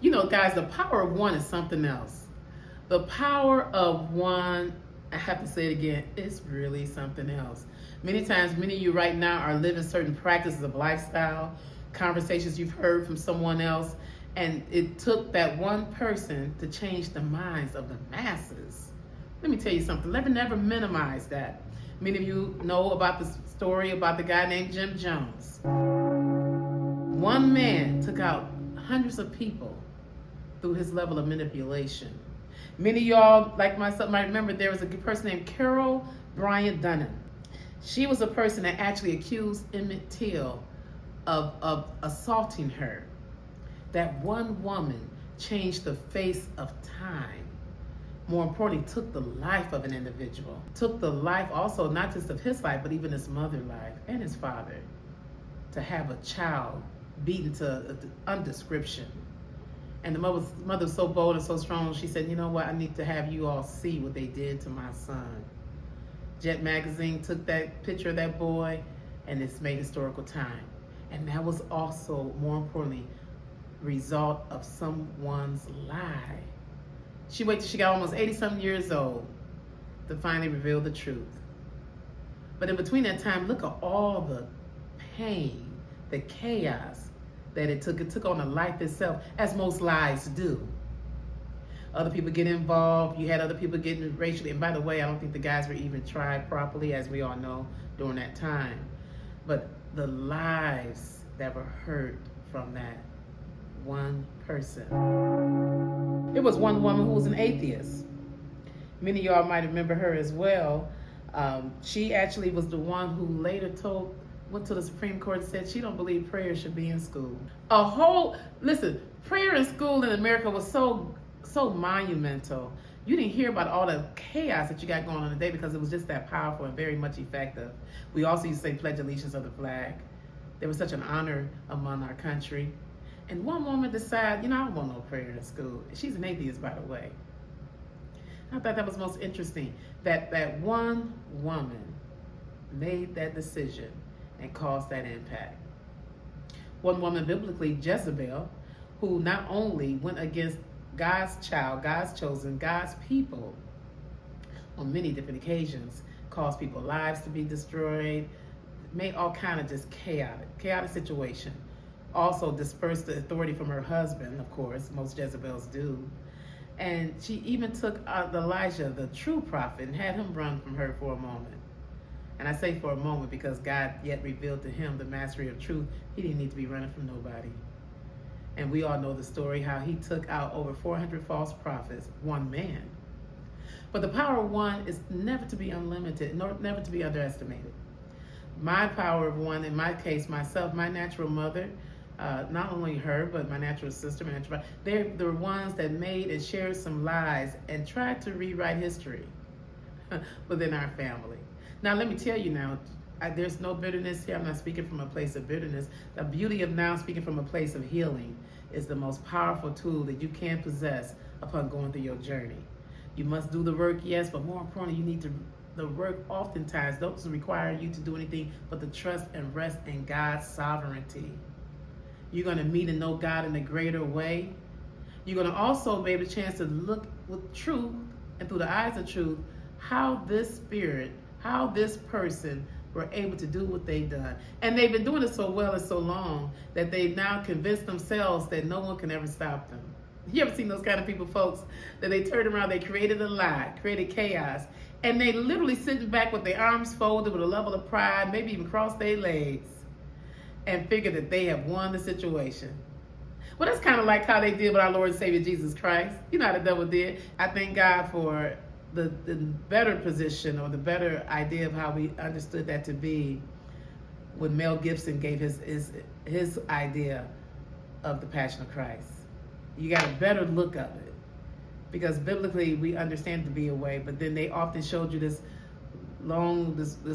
You know, guys, the power of one is something else. The power of one, I have to say it again, it's really something else. Many times, many of you right now are living certain practices of lifestyle, conversations you've heard from someone else, and it took that one person to change the minds of the masses. Let me tell you something, never minimize that. Many of you know about the story about the guy named Jim Jones. One man took out hundreds of people through his level of manipulation. Many of y'all, like myself, might remember there was a person named Carol Bryant Dunham. She was a person that actually accused Emmett Till of assaulting her. That one woman changed the face of time. More importantly, took the life of an individual. Took the life also, not just of his life, but even his mother's life and his father. To have a child beaten to undescription. And the mother was so bold and so strong, she said, you know what, I need to have you all see what they did to my son. Jet Magazine took that picture of that boy, and it's made historical time. And that was also, more importantly, result of someone's lie. She waited till she got almost 80-something years old to finally reveal the truth. But in between that time, look at all the pain, the chaos that it took. It took on a life itself, as most lies do. Other people get involved. You had other people getting racially. And by the way, I don't think the guys were even tried properly, as we all know, during that time. But the lives that were hurt from that one person. It was one woman who was an atheist. Many of y'all might remember her as well. She actually was the one who later went to the Supreme Court and said she don't believe prayer should be in school. Listen, prayer in school in America was so monumental. You didn't hear about all the chaos that you got going on today because it was just that powerful and very much effective. We also used to say pledge allegiance of the flag. There was such an honor among our country. And one woman decided, I don't want no prayer in school. She's an atheist, by the way. I thought that was most interesting, that one woman made that decision and caused that impact. One woman biblically, Jezebel, who not only went against God's child, God's chosen, God's people on many different occasions, caused people's lives to be destroyed, made all kind of just chaotic situation. Also dispersed the authority from her husband, of course, most Jezebels do. And she even took Elijah, the true prophet, and had him run from her for a moment. And I say for a moment because God yet revealed to him the mastery of truth. He didn't need to be running from nobody. And we all know the story, how he took out over 400 false prophets, one man. But the power of one is never to be unlimited, nor never to be underestimated. My power of one, in my case, myself, my natural mother, not only her, but my natural sister, they're the ones that made and shared some lies and tried to rewrite history within our family. Now, let me tell you now, there's no bitterness here. I'm not speaking from a place of bitterness. The beauty of now speaking from a place of healing is the most powerful tool that you can possess upon going through your journey. You must do the work, yes, but more importantly, you need the work oftentimes doesn't require you to do anything but to trust and rest in God's sovereignty. You're going to meet and know God in a greater way. You're going to also be able to chance to look with truth and through the eyes of truth how this person were able to do what they've done. And they've been doing it so well and so long that they've now convinced themselves that no one can ever stop them. You ever seen those kind of people, folks, that they turned around, they created a lie, created chaos, and they literally sitting back with their arms folded with a level of pride, maybe even cross their legs, and figure that they have won the situation. Well, that's kind of like how they did with our Lord and Savior Jesus Christ. You know how the devil did. I thank God for the better position or the better idea of how we understood that to be when Mel Gibson gave his idea of the Passion of Christ. You got a better look of it because biblically we understand it to be a way, but then they often showed you this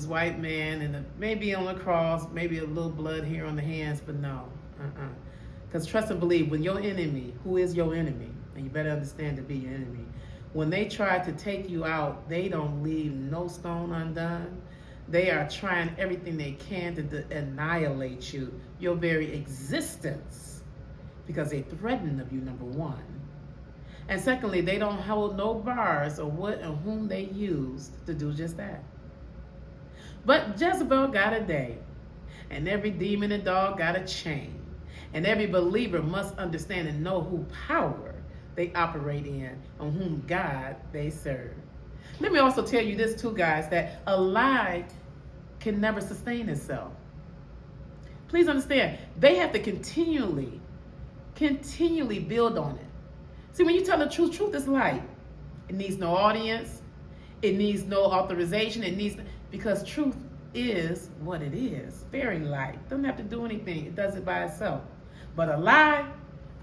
white man and maybe on the cross, maybe a little blood here on the hands, but no, because trust and believe, when your enemy, who is your enemy, and you better understand to be your enemy, when they try to take you out, they don't leave no stone undone. They are trying everything they can to annihilate you. Your very existence because they threaten of you, number one. And secondly, they don't hold no bars of what and whom they used to do just that. But Jezebel got a day, and every demon and dog got a chain. And every believer must understand and know who power they operate in and whom God they serve. Let me also tell you this too, guys, that a lie can never sustain itself. Please understand, they have to continually build on it. See, when you tell the truth, truth is light. It needs no audience. It needs no authorization. Because truth is what it is. Very light. Doesn't have to do anything. It does it by itself. But a lie,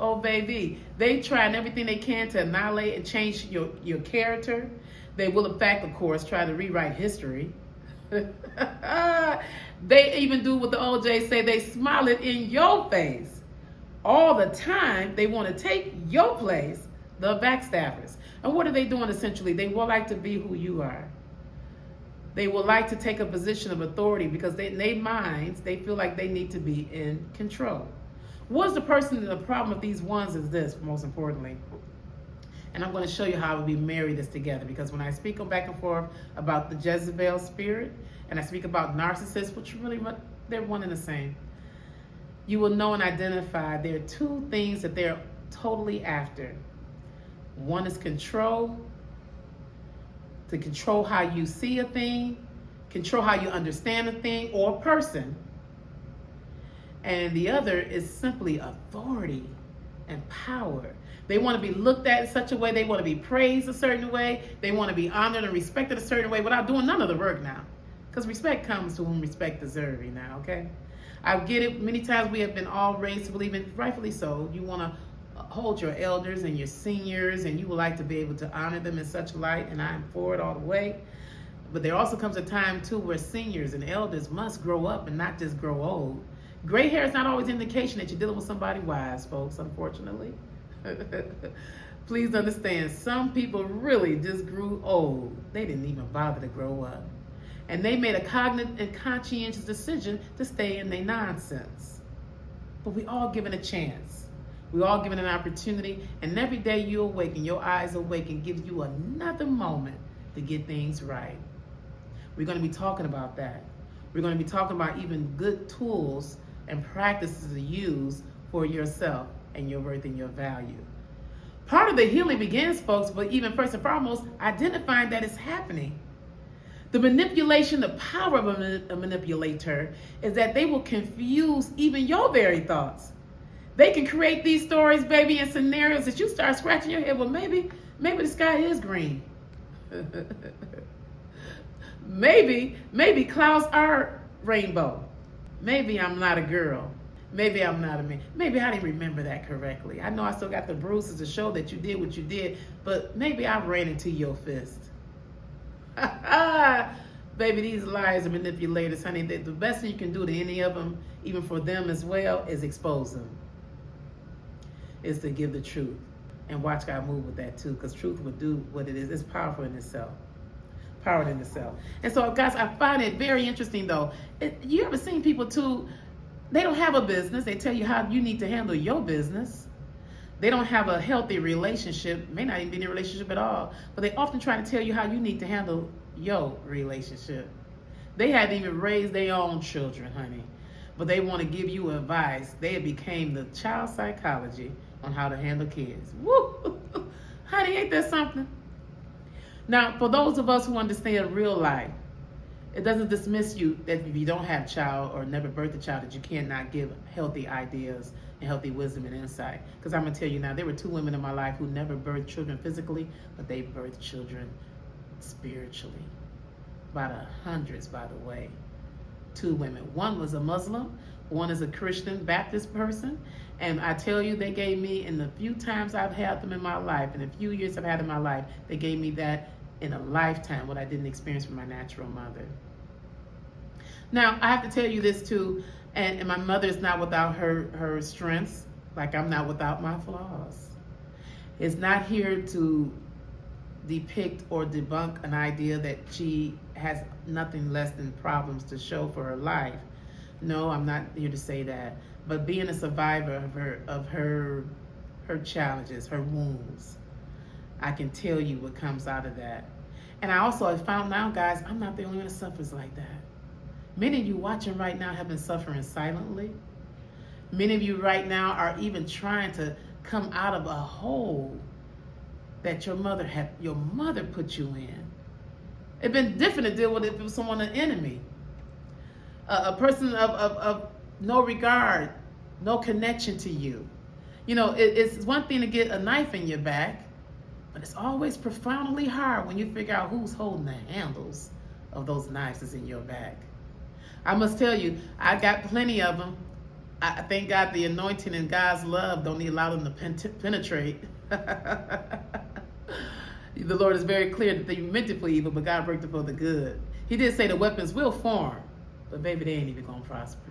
oh baby, they try everything they can to annihilate and change your character. They will, in fact, of course, try to rewrite history. They even do what the OJ say, they smile it in your face. All the time, they want to take your place, the backstabbers. And what are they doing essentially? They would like to be who you are. They would like to take a position of authority because in their minds, they feel like they need to be in control. What's the person and the problem with these ones is this, most importantly. And I'm going to show you how we marry this together, because when I speak back and forth about the Jezebel spirit and I speak about narcissists, which really, they're one and the same, you will know and identify there are two things that they're totally after. One is control, to control how you see a thing, control how you understand a thing or a person. And the other is simply authority and power. They want to be looked at in such a way, they want to be praised a certain way, they want to be honored and respected a certain way without doing none of the work now. Because respect comes to whom respect deserving now, okay? I get it. Many times we have been all raised to believe, and rightfully so, you want to hold your elders and your seniors, and you would like to be able to honor them in such light, and I am for it all the way. But there also comes a time, too, where seniors and elders must grow up and not just grow old. Gray hair is not always an indication that you're dealing with somebody wise, folks, unfortunately. Please understand, some people really just grew old. They didn't even bother to grow up. And they made a cognitive and conscientious decision to stay in their nonsense. But we all given a chance. We all given an opportunity. And every day you awaken, your eyes awaken, gives you another moment to get things right. We're going to be talking about that. We're going to be talking about even good tools and practices to use for yourself and your worth and your value. Part of the healing begins, folks, but even first and foremost, identifying that it's happening. The manipulation, the power of a manipulator is that they will confuse even your very thoughts. They can create these stories, baby, and scenarios that you start scratching your head. Well, maybe the sky is green. maybe clouds are rainbow. Maybe I'm not a girl. Maybe I'm not a man. Maybe I didn't remember that correctly. I know I still got the bruises to show that you did what you did, but maybe I ran into your fist. Baby, these liars and manipulators, honey, the best thing you can do to any of them, even for them as well, is expose them. Is to give the truth. And watch God move with that too, because truth will do what it is. It's powerful in itself. Powered in itself. And so, guys, I find it very interesting, though. You ever seen people, too, they don't have a business. They tell you how you need to handle your business. They don't have a healthy relationship, may not even be in a relationship at all, but they often try to tell you how you need to handle your relationship. They haven't even raised their own children, honey, but they want to give you advice. They became the child psychology on how to handle kids. Woo! Honey, ain't that something? Now, for those of us who understand real life, it doesn't dismiss you that if you don't have a child or never birthed a child that you cannot give healthy ideas and healthy wisdom and insight. Because I'm going to tell you now, there were two women in my life who never birthed children physically, but they birthed children spiritually. By the hundreds, by the way. Two women. One was a Muslim, one is a Christian Baptist person. And I tell you, they gave me, in the few times I've had them in my life, in the few years I've had in my life, they gave me that in a lifetime, what I didn't experience from my natural mother. Now, I have to tell you this too, and my mother is not without her strengths, like I'm not without my flaws. It's not here to depict or debunk an idea that she has nothing less than problems to show for her life. No, I'm not here to say that. but being a survivor of her challenges, her wounds, I can tell you what comes out of that. And I also have found out, guys, I'm not the only one that suffers like that. Many of you watching right now have been suffering silently. Many of you right now are even trying to come out of a hole that your mother put you in. It's been different to deal with it with someone, an enemy, a person of no regard, no connection to you. You know, it's one thing to get a knife in your back, but it's always profoundly hard when you figure out who's holding the handles of those knives that's in your back. I must tell you, I got plenty of them. I thank God the anointing and God's love don't allow them to penetrate. The Lord is very clear that they meant it for evil, but God worked it for the good. He did say the weapons will form, but baby, they ain't even gonna prosper.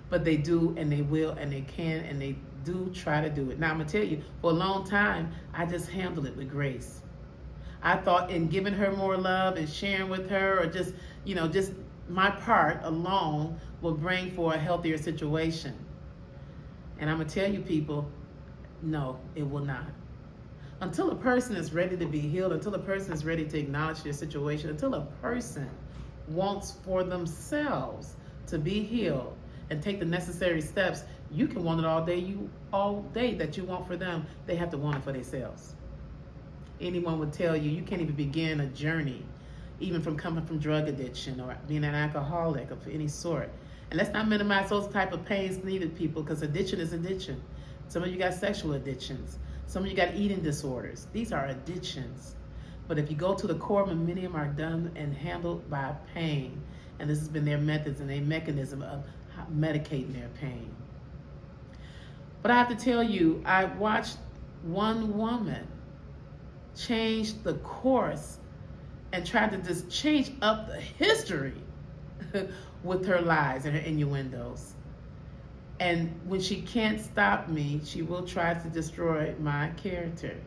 But they do, and they will, and they can, and they do try to do it. Now I'm gonna tell you, for a long time, I just handled it with grace. I thought in giving her more love and sharing with her, or just my part alone will bring for a healthier situation. And I'm gonna tell you people, no, it will not. Until a person is ready to be healed, until a person is ready to acknowledge their situation, until a person wants for themselves to be healed and take the necessary steps, you can want it all day that you want for them. They have to want it for themselves. Anyone would tell you, you can't even begin a journey, even from coming from drug addiction or being an alcoholic of any sort. And let's not minimize those type of pains needed, people, because addiction is addiction. Some of you got sexual addictions. Some of you got eating disorders. These are addictions. But if you go to the core, many of them are done and handled by pain. And this has been their methods and their mechanism of medicating their pain. But I have to tell you, I watched one woman change the course and tried to just change up the history with her lies and her innuendos. And when she can't stop me, she will try to destroy my character.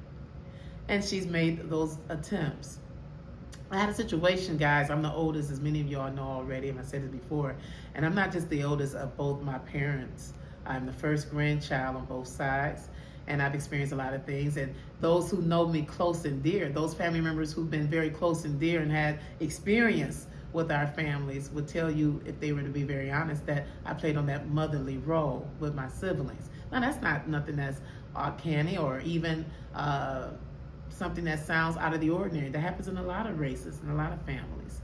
And she's made those attempts. I had a situation, guys. I'm the oldest, as many of y'all know already, and I said it before. And I'm not just the oldest of both my parents. I'm the first grandchild on both sides. And I've experienced a lot of things. And those who know me close and dear, those family members who've been very close and dear and had experience with our families would tell you, if they were to be very honest, that I played on that motherly role with my siblings. Now, that's not nothing that's uncanny or even something that sounds out of the ordinary. That happens in a lot of races and a lot of families.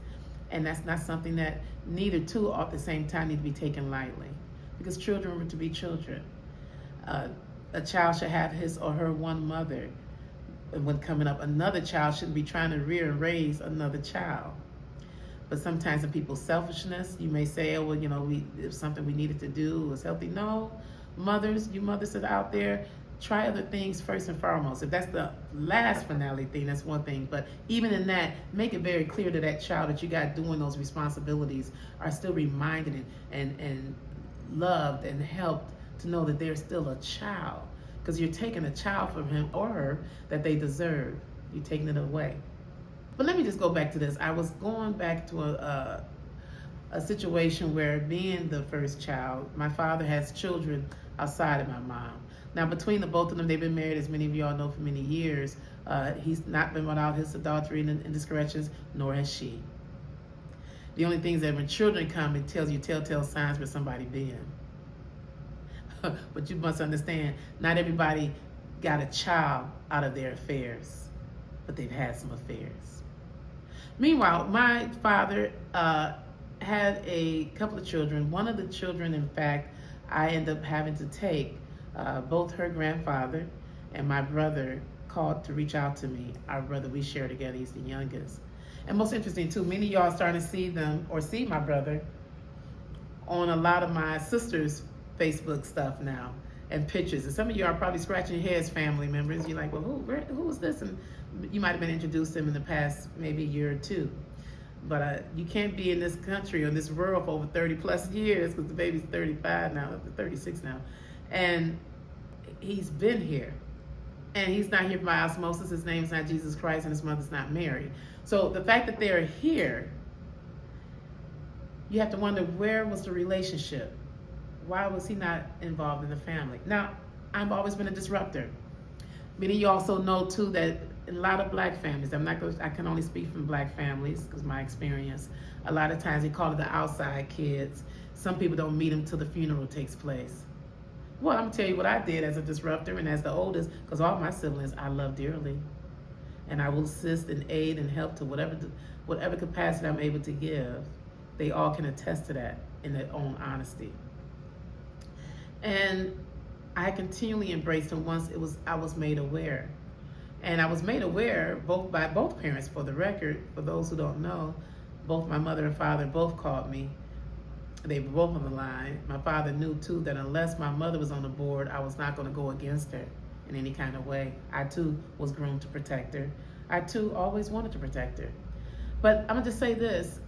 And that's not something that neither two at the same time need to be taken lightly, because children are to be children. A child should have his or her one mother. And when coming up, another child shouldn't be trying to rear and raise another child. But sometimes in people's selfishness, you may say, oh, well, it's something we needed to do, it was healthy. No, mothers, you mothers that are out there, try other things first and foremost. If that's the last finale thing, that's one thing. But even in that, make it very clear to that child that you got doing those responsibilities are still reminded and loved and helped to know that they're still a child. Because you're taking a child from him or her that they deserve. You're taking it away. But let me just go back to this. I was going back to a situation where, being the first child, my father has children outside of my mom. Now, between the both of them, they've been married, as many of y'all know, for many years. He's not been without his adultery and indiscretions, nor has she. The only things that when children come, it tells you telltale signs for somebody being. But you must understand, not everybody got a child out of their affairs, but they've had some affairs. Meanwhile, my father had a couple of children. One of the children, in fact, I ended up having to take. Both her grandfather and my brother called to reach out to me. Our brother, we share together, he's the youngest. And most interesting too, many of y'all are starting to see them or see my brother on a lot of my sister's Facebook stuff now and pictures. And some of you are probably scratching your heads, family members. You're like, well, who is this? And you might have been introduced to him in the past maybe a year or two. But you can't be in this country or this world for over 30 plus years, because the baby's 35 now, 36 now. And he's been here. And he's not here by osmosis. His name's not Jesus Christ and his mother's not Mary. So the fact that they're here, you have to wonder, where was the relationship? why was he not involved in the family? Now, I've always been a disruptor. Many of you also know too that in a lot of black families, I can only speak from black families because my experience, a lot of times they call it the outside kids. Some people don't meet them till the funeral takes place. Well, I'm gonna tell you what I did as a disruptor and as the oldest, because all my siblings I love dearly. And I will assist and aid and help to whatever capacity I'm able to give. They all can attest to that in their own honesty. And I continually embraced him once I was made aware. And I was made aware by both parents, for the record. For those who don't know, both my mother and father both called me. They were both on the line. My father knew too that unless my mother was on the board, I was not going to go against her in any kind of way. I too was groomed to protect her. I too always wanted to protect her. But I'm going to just say this.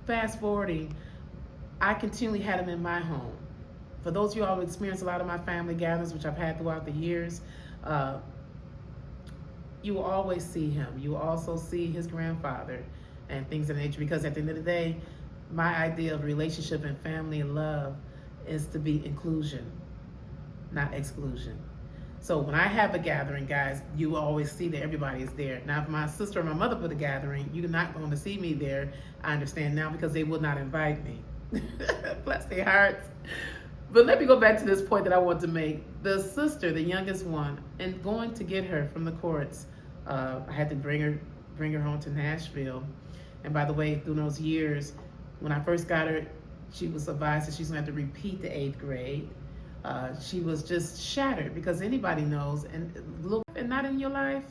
Fast forwarding, I continually had him in my home. For those of you all who experienced a lot of my family gatherings, which I've had throughout the years, you will always see him. You will also see his grandfather and things of that nature, because at the end of the day, my idea of relationship and family and love is to be inclusion, not exclusion. So when I have a gathering, guys, you will always see that everybody is there. Now, if my sister or my mother put a gathering, you're not going to see me there. I understand now, because they would not invite me. Bless their hearts. But let me go back to this point that I want to make. The sister, the youngest one, and going to get her from the courts, I had to bring her home to Nashville. And by the way, through those years, when I first got her, she was advised that she's going to have to repeat the 8th grade. She was just shattered, because anybody knows, and not in your life,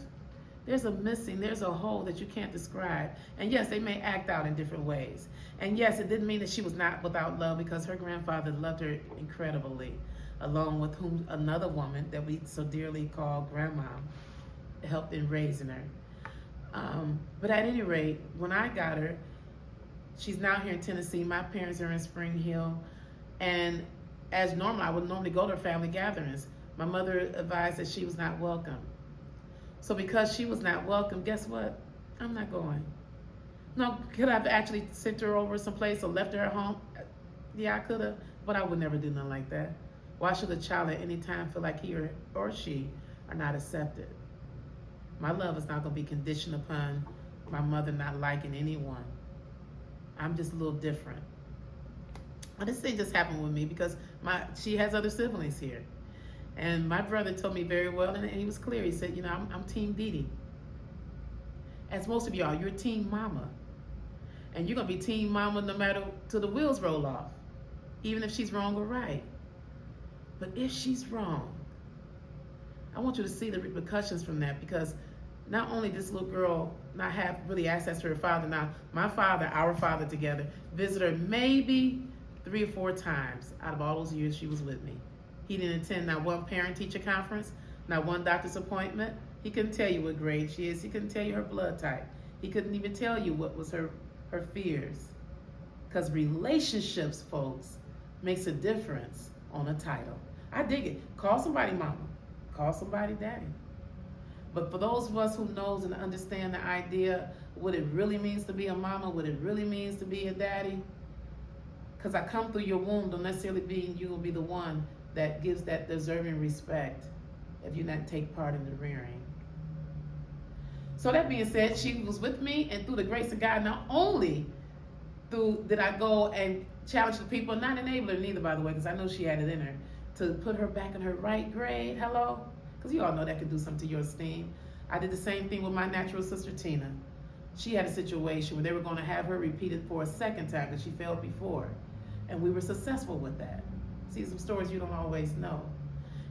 there's a hole that you can't describe. And yes, they may act out in different ways. And yes, it didn't mean that she was not without love, because her grandfather loved her incredibly, along with another woman that we so dearly call grandma helped in raising her. But at any rate, when I got her, she's now here in Tennessee. My parents are in Spring Hill. And as normal, I would normally go to her family gatherings. My mother advised that she was not welcome. So because she was not welcome, guess what? I'm not going. No, could I have actually sent her over someplace or left her at home? Yeah, I could have, but I would never do nothing like that. Why should a child at any time feel like he or she are not accepted? My love is not going to be conditioned upon my mother not liking anyone. I'm just a little different. And this thing just happened with me because she has other siblings here. And my brother told me very well, and he was clear. He said, I'm Team Dee Dee. As most of y'all, you're Team Mama. And you're going to be Team Mama no matter till the wheels roll off, even if she's wrong or right. But if she's wrong, I want you to see the repercussions from that, because not only this little girl not have really access to her father. Now, my father, our father together, visited her maybe 3 or 4 times out of all those years she was with me. He didn't attend not one parent-teacher conference, not one doctor's appointment. He couldn't tell you what grade she is. He couldn't tell you her blood type. He couldn't even tell you what was her fears. Because relationships, folks, makes a difference on a title. I dig it. Call somebody mama. Call somebody daddy. But for those of us who knows and understand the idea, what it really means to be a mama, what it really means to be a daddy, because I come through your womb, don't necessarily mean you will be the one that gives that deserving respect if you not take part in the rearing. So that being said, she was with me, and through the grace of God, not only did I go and challenge the people, not enable her neither, by the way, because I know she had it in her, to put her back in her right grade, hello? Because you all know that could do something to your esteem. I did the same thing with my natural sister, Tina. She had a situation where they were going to have her repeated for a second time because she failed before. And we were successful with that. See, some stories you don't always know.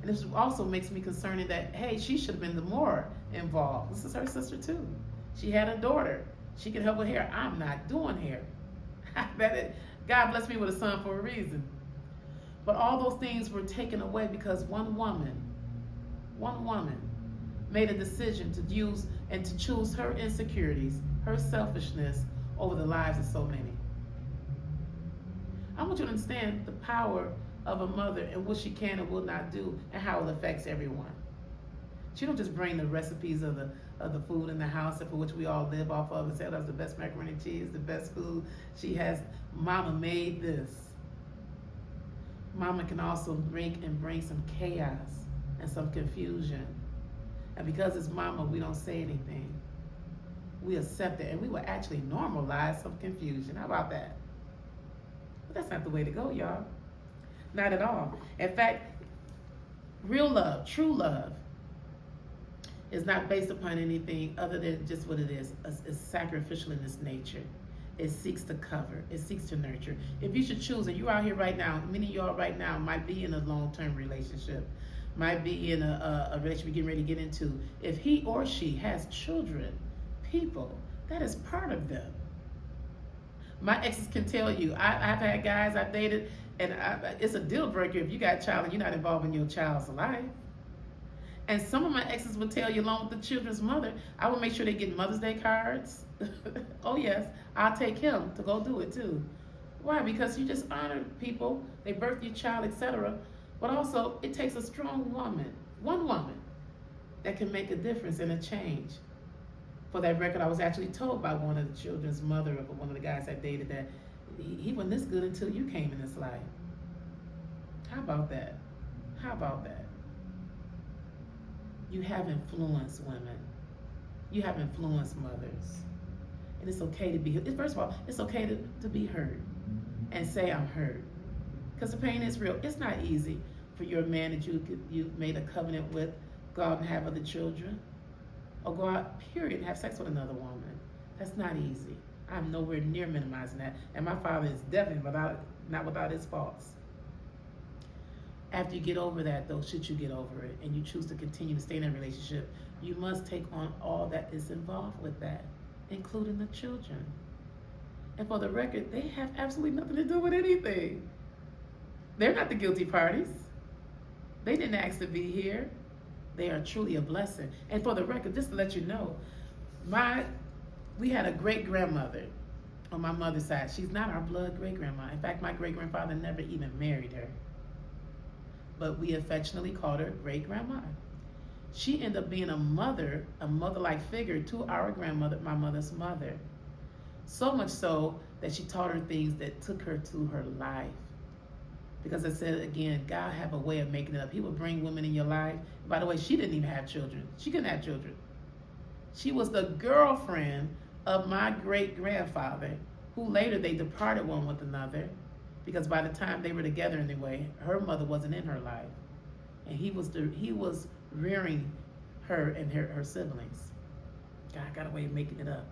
And this also makes me concerned that, hey, she should have been the more involved. This is her sister too. She had a daughter. She can help with hair. I'm not doing hair. God blessed me with a son for a reason. But all those things were taken away because one woman made a decision to use and to choose her insecurities, her selfishness over the lives of so many. I want you to understand the power of a mother and what she can and will not do and how it affects everyone. She don't just bring the recipes of the food in the house for which we all live off of and say, oh, that's the best macaroni and cheese, the best food. She has, mama made this. mama can also bring some chaos and some confusion. And because it's mama, we don't say anything. We accept it, and we will actually normalize some confusion. How about that? But that's not the way to go, y'all. Not at all. In fact, real love, true love, is not based upon anything other than just what it is. It's sacrificial in its nature. It seeks to cover. It seeks to nurture. If you should choose, and you're out here right now, many of y'all right now might be in a long-term relationship, might be in a relationship you're getting ready to get into. If he or she has children, people, that is part of them. My exes can tell you, I've had guys I've dated, and it's a deal breaker if you got a child and you're not involved in your child's life. And some of my exes would tell you, along with the children's mother, I will make sure they get Mother's Day cards. Oh yes, I'll take him to go do it too. Why? Because you just honor people, they birth your child, etc. But also, it takes a strong woman, one woman, that can make a difference and a change. For that record, I was actually told by one of the children's mother of one of the guys I dated that he wasn't this good until you came in his life. How about that? How about that? You have influenced women. You have influenced mothers. And it's okay to be, first of all, it's okay to be hurt and say I'm hurt. Because the pain is real. It's not easy for your man that you made a covenant with, go out and have other children, or go out, period, and have sex with another woman. That's not easy. I'm nowhere near minimizing that. And my father is definitely not without his faults. After you get over that, though, should you get over it, and you choose to continue to stay in a relationship, you must take on all that is involved with that, including the children. And for the record, they have absolutely nothing to do with anything. They're not the guilty parties. They didn't ask to be here. They are truly a blessing. And for the record, just to let you know, we had a great-grandmother on my mother's side. She's not our blood great-grandma. In fact, my great-grandfather never even married her. But we affectionately called her great-grandma. She ended up being a mother-like figure to our grandmother, my mother's mother. So much so that she taught her things that took her to her life. Because I said, again, God have a way of making it up. He will bring women in your life. By the way, she didn't even have children. She couldn't have children. She was the girlfriend of my great-grandfather, who later they departed one with another, because by the time they were together anyway, her mother wasn't in her life. And he was rearing her and her siblings. God got a way of making it up.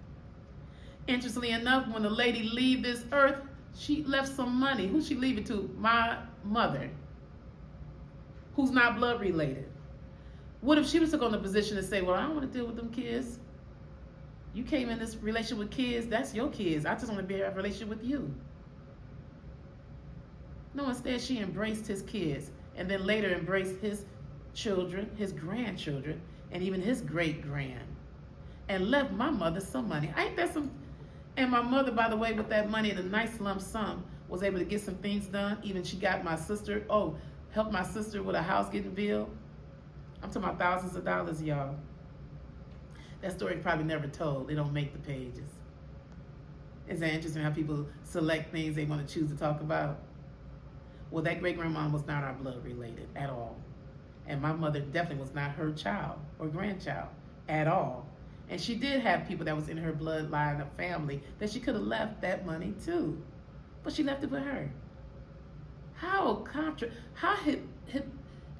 Interestingly enough, when the lady leave this earth, she left some money. Who's she leave it to? My mother, who's not blood related. What if she was took on the position to say, well, I don't want to deal with them kids. You came in this relationship with kids, that's your kids. I just want to be in a relationship with you. No, instead she embraced his kids, and then later embraced his children, his grandchildren, and even his great-grand, and left my mother some money. Ain't that some? And my mother, by the way, with that money and a nice lump sum, was able to get some things done. Even she got my sister, helped my sister with a house getting built. I'm talking about thousands of dollars, y'all. That story probably never told. They don't make the pages. Isn't that interesting how people select things they want to choose to talk about? Well, that great-grandma was not our blood related at all. And my mother definitely was not her child or grandchild at all. And she did have people that was in her bloodline of family that she could have left that money to. But she left it with her.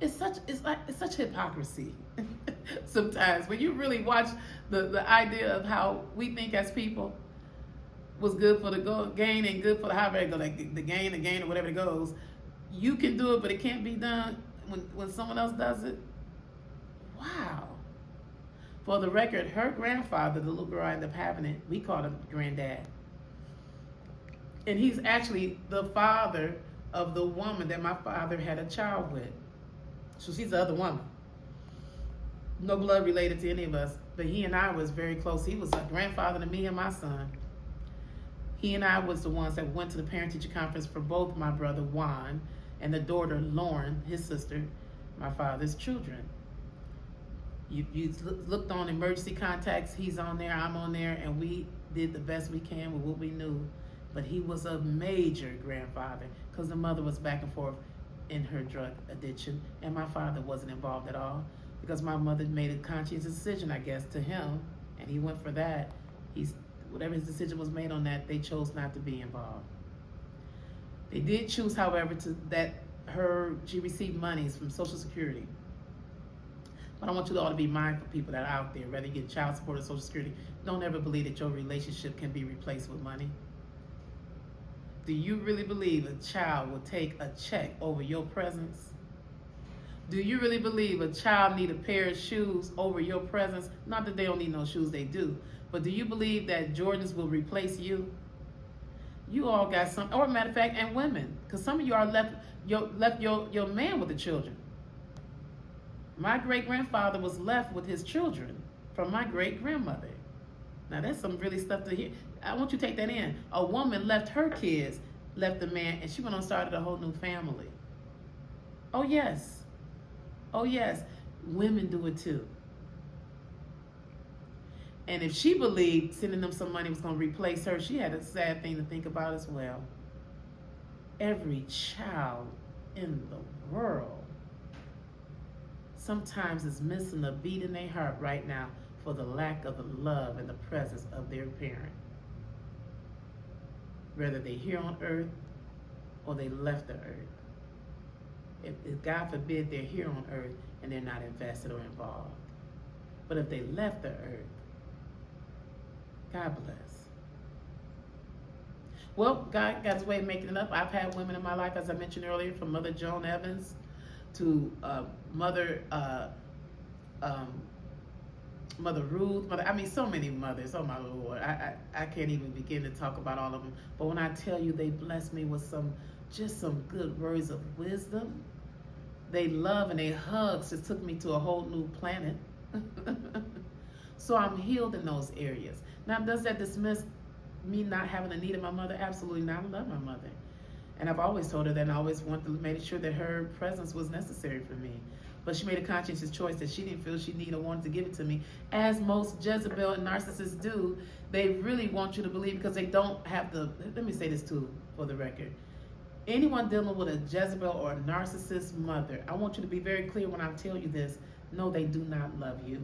It's such hypocrisy. Sometimes when you really watch the idea of how we think as people was good for the gain and good for the however it go, like the gain or whatever it goes. You can do it, but it can't be done when someone else does it. Wow. For the record, her grandfather, the little girl I ended up having it, we called him Granddad. And he's actually the father of the woman that my father had a child with. So she's the other woman. No blood related to any of us, but he and I was very close. He was a grandfather to me and my son. He and I was the ones that went to the parent-teacher conference for both my brother Juan and the daughter Lauren, his sister, my father's children. You looked on emergency contacts, he's on there, I'm on there, and we did the best we can with what we knew. But he was a major grandfather because the mother was back and forth in her drug addiction, and my father wasn't involved at all because my mother made a conscious decision, I guess, to him, and he went for that. Whatever his decision was made on that, they chose not to be involved. They did choose, however, she received monies from Social Security. But I want you all to be mindful, people that are out there, whether you get child support or Social Security, don't ever believe that your relationship can be replaced with money. Do you really believe a child will take a check over your presence? Do you really believe a child need a pair of shoes over your presence? Not that they don't need no shoes, they do. But do you believe that Jordans will replace you? You all got some, or matter of fact, and women, because some of you are left your man with the children. My great-grandfather was left with his children from my great-grandmother. Now that's some really stuff to hear. I want you to take that in. A woman left her kids, left the man, and she went on and started a whole new family. Oh yes. Oh yes. Women do it too. And if she believed sending them some money was going to replace her, she had a sad thing to think about as well. Every child in the world sometimes is missing a beat in their heart right now for the lack of the love and the presence of their parent. Whether they're here on earth or they left the earth. If God forbid they're here on earth and they're not invested or involved. But if they left the earth, God bless. Well, God got his way of making it up. I've had women in my life, as I mentioned earlier, from Mother Joan Evans to Mother Ruth, so many mothers. Oh my Lord, I can't even begin to talk about all of them. But when I tell you they blessed me with some good words of wisdom, they love and they hugs just took me to a whole new planet. So I'm healed in those areas. Now, does that dismiss me not having a need of my mother? Absolutely not. I love my mother. And I've always told her that, and I always wanted to make sure that her presence was necessary for me. But she made a conscientious choice that she didn't feel she needed or wanted to give it to me. As most Jezebel and narcissists do, they really want you to believe because they don't have let me say this too, for the record. Anyone dealing with a Jezebel or a narcissist mother, I want you to be very clear when I tell you this. No, they do not love you.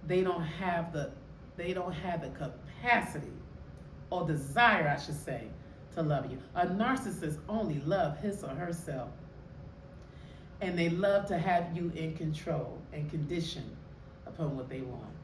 They don't have the capacity or desire, I should say, to love you. A narcissist only loves his or herself. And they love to have you in control and conditioned upon what they want.